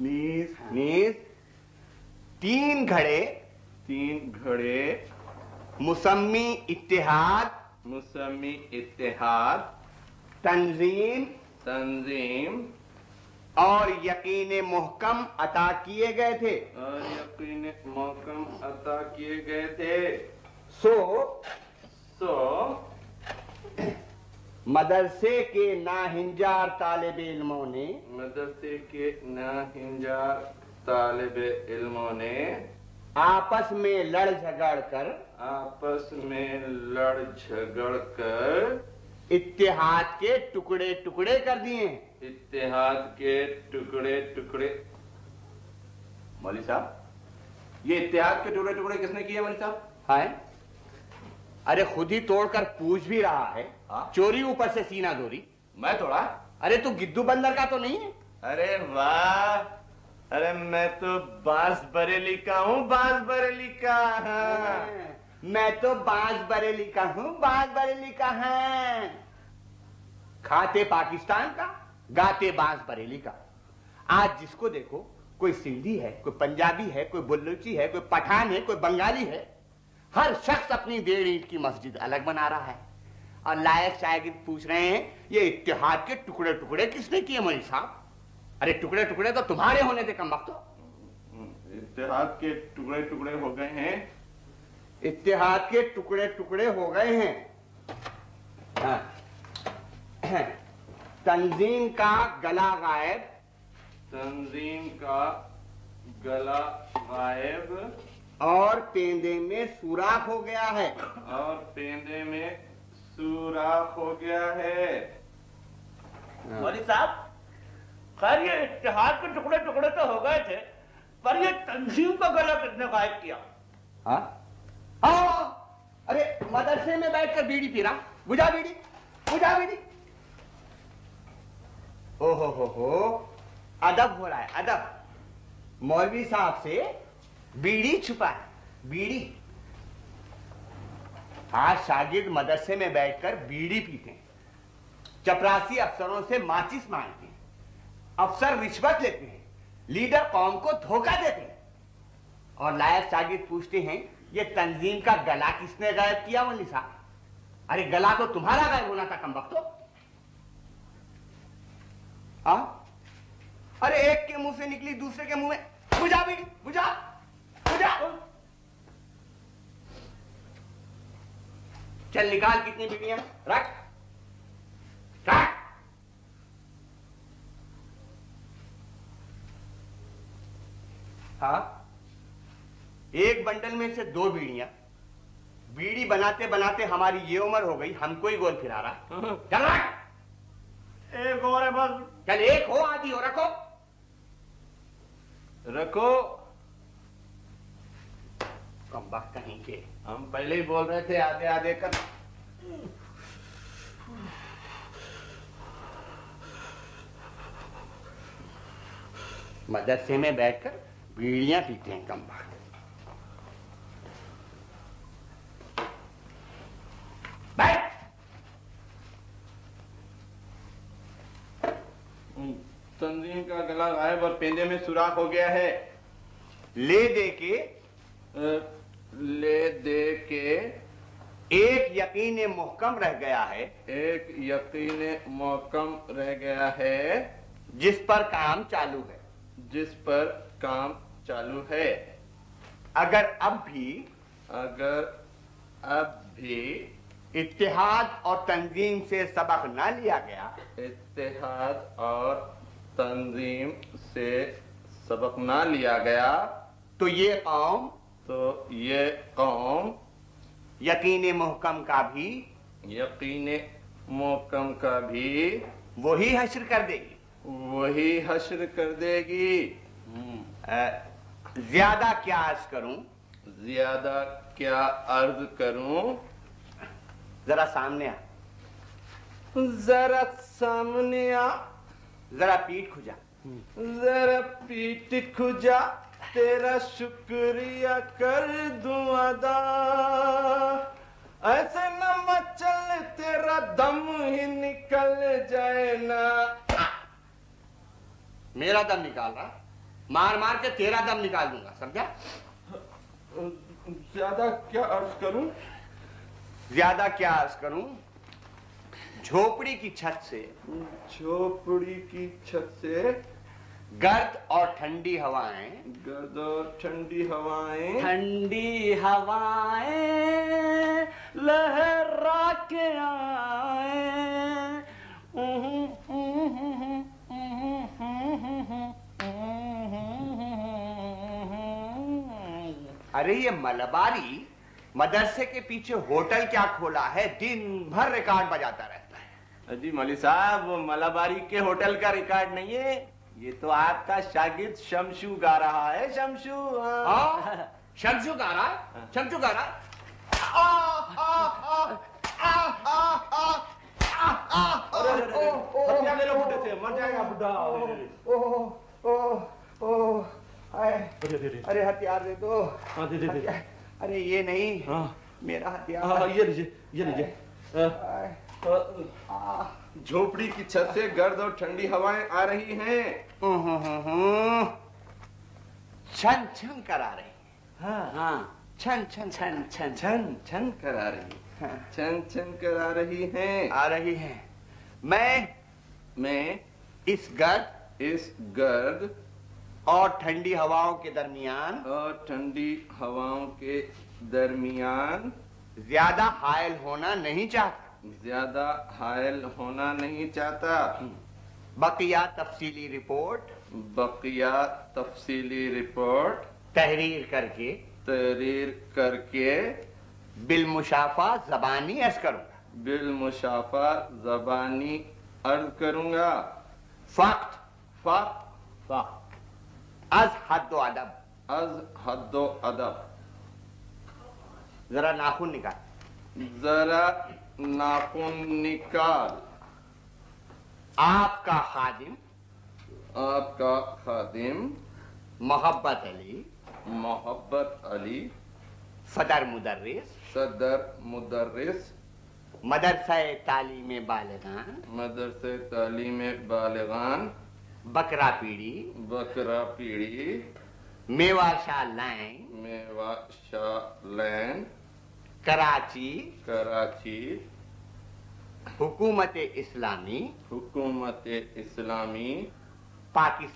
नीस 3 घड़े मुसम्मी इत्तेहाद तंजीम और यकीन मुहकम अता किए गए थे सो मदरसे के नाहिंजार तालिब इल्मों ने आपस में लड़ झगड़ कर इत्तेहाद के टुकड़े टुकड़े कर दिए। मौलवी साहब, ये इत्तेहाद के टुकड़े टुकड़े किसने किए मौलवी साहब? है अरे खुद ही तोड़कर पूछ भी रहा है। चोरी ऊपर से सीना दोरी। मैं तोड़ा? अरे तू गिद्दू बंदर का तो नहीं है? अरे वाह, अरे मैं तो बांस बरेली का हूँ, मैं तो बांस बरेली का है। खाते पाकिस्तान का, गाते बांस बरेली का। आज जिसको देखो कोई सिंधी है, कोई पंजाबी है, कोई बलूची है, कोई पठान है, कोई बंगाली है। हर शख्स अपनी 1.5 ईंट की मस्जिद अलग बना रहा है और लायक शागिर्द पूछ रहे हैं ये इत्तेहाद के टुकड़े टुकड़े किसने किए मौलवी साहब? अरे टुकड़े टुकड़े तो तुम्हारे होने थे कमबख्तो। इत्तेहाद के टुकड़े टुकड़े हो गए हैं। इत्तेहाद के टुकड़े टुकड़े हो गए हैं। तंजीम का गला गायब और पेंदे में सुराख हो गया है। मौलवी साहब, खैर ये इत्तेहाद के टुकड़े टुकड़े तो हो गए थे, पर ये तंजीम का गला किसने गायब किया? अरे मदरसे में बैठकर बीड़ी पी रहा। बुझा बीड़ी। ओहो, अदब हो रहा है, अदब। मौलवी साहब से बीड़ी छुपा है, बीड़ी। आज शागिर्द मदरसे में बैठकर बीड़ी पीते हैं, चपरासी अफसरों से माचिस मांगते हैं, अफसर रिश्वत लेते हैं, लीडर कौम को धोखा देते हैं और लायक शागिर्द पूछते हैं ये तंजीम का गला किसने गायब किया मौलवी साहब? अरे गला तो तुम्हारा गायब होना था कमबख्तो। अरे एक के मुंह से निकली दूसरे के मुंह में। बुझा बीड़ी, बुझा। चल निकाल कितनी बीड़ियां, रख। एक बंडल में से 2 बीड़ियां। बीड़ी बनाते बनाते हमारी ये उम्र हो गई, हमको ही गोल फिरा रहा। चल रख। एक और है बस। चल एक हो, आधी हो, रखो। कमबख्त कहीं के, हम पहले ही बोल रहे थे आधे आधे कर। मदरसे में बैठकर बीड़ियां पीते हैं कमबख्त। तंजीम का गला गायब और पेंदे में सुराख हो गया है। ले दे के एक यकीन मुहकम रह गया है, जिस पर काम चालू है। अगर अब भी इत्तेहाद और तंजीम से सबक ना लिया गया, तो ये कौम यकीन मुहकम का भी वही हश्र कर देगी। ज्यादा क्या अर्ज करूं? जरा सामने आ, जरा पीठ खुजा, तेरा शुक्रिया कर दूं अदा, ऐसे न मचल तेरा दम ही निकल जाए ना। मेरा दम निकाल रहा? मार मार के तेरा दम निकाल दूंगा, समझा? ज्यादा क्या अर्ज करूं? ज्यादा क्या अर्ज करूं? झोपड़ी की छत से, झोपड़ी की छत से गर्द और ठंडी हवाएं, गर्द और ठंडी हवाएं, ठंडी हवाएं लहरा के आए। अरे ये मलबारी मदरसे के पीछे होटल क्या खोला है, दिन भर रिकॉर्ड बजाता रहता है। जी मौलवी साहब, वो मलाबारी के होटल का रिकॉर्ड नहीं है, ये तो आपका शागिर्द शमशू गा रहा है। शमशू, शमशू गा रहा है, शमशू गा रहा है। हत्या ले लो बुड्ढे से, मर जाएगा बुड्ढा। अरे हथियार दे दो। हाँ, दे दे दे। अरे ये नहीं, हाँ मेरा हाँ, हथियार। ये लीजिए, ये लीजिए। झोपड़ी की छत से गर्द और ठंडी हवाएं आ रही हैं। छन छन करा रही, हाँ हाँ, छन छन छन छन छन छन करा रही, हाँ, छन छन करा रही हैं। आ रही है। मैं इस गर्द इस गर्द और ठंडी हवाओं के दरमियान और ठंडी हवाओं के दरमियान ज्यादा हायल होना नहीं चाहता। ज्यादा हायल होना नहीं चाहता। बकिया तफसीली रिपोर्ट बकिया तफसीली रिपोर्ट तहरीर करके तहरीर करके बिलमुशाफा जबानी अर्ज करूंगा। बिलमुशाफा जबानी अर्ज करूंगा। फक्त फक्त अज हद अदब, अज हद्दो अदब। जरा नाखून निकाल। जरा नाखून निकाल। आपका खादिम आपका खादिम मोहब्बत अली, मोहब्बत अली, सदर मुदर्रिस, सदर मुदर्रिस, मदरसा तालीम बालिगान, मदरसे तालीम बालिगान, बकरा पीड़ी, बकरा पीड़ी, मेवाशा लाइन, मेवा शाह लैन, कराची, कराची, हुकूमत इस्लामी, हुकूमत इस्लामी, पाकिस्तान।